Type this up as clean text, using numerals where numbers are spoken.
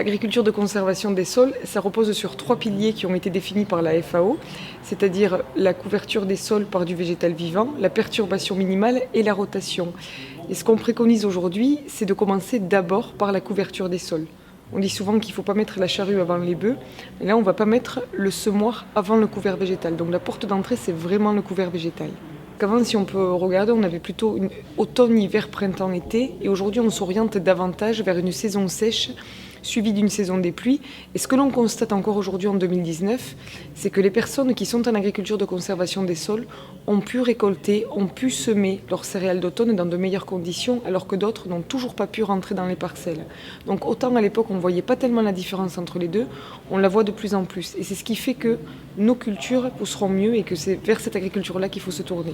Agriculture de conservation des sols, ça repose sur 3 piliers qui ont été définis par la FAO, c'est-à-dire la couverture des sols par du végétal vivant, la perturbation minimale et la rotation. Et ce qu'on préconise aujourd'hui, c'est de commencer d'abord par la couverture des sols. On dit souvent qu'il ne faut pas mettre la charrue avant les bœufs, mais là on ne va pas mettre le semoir avant le couvert végétal. Donc la porte d'entrée, c'est vraiment le couvert végétal. Qu'avant, si on peut regarder, on avait plutôt une automne, hiver, printemps, été, et aujourd'hui on s'oriente davantage vers une saison sèche suivie d'une saison des pluies. Et ce que l'on constate encore aujourd'hui en 2019, c'est que les personnes qui sont en agriculture de conservation des sols ont pu récolter, ont pu semer leurs céréales d'automne dans de meilleures conditions, alors que d'autres n'ont toujours pas pu rentrer dans les parcelles. Donc autant à l'époque on ne voyait pas tellement la différence entre les deux, on la voit de plus en plus. Et c'est ce qui fait que nos cultures pousseront mieux et que c'est vers cette agriculture-là qu'il faut se tourner.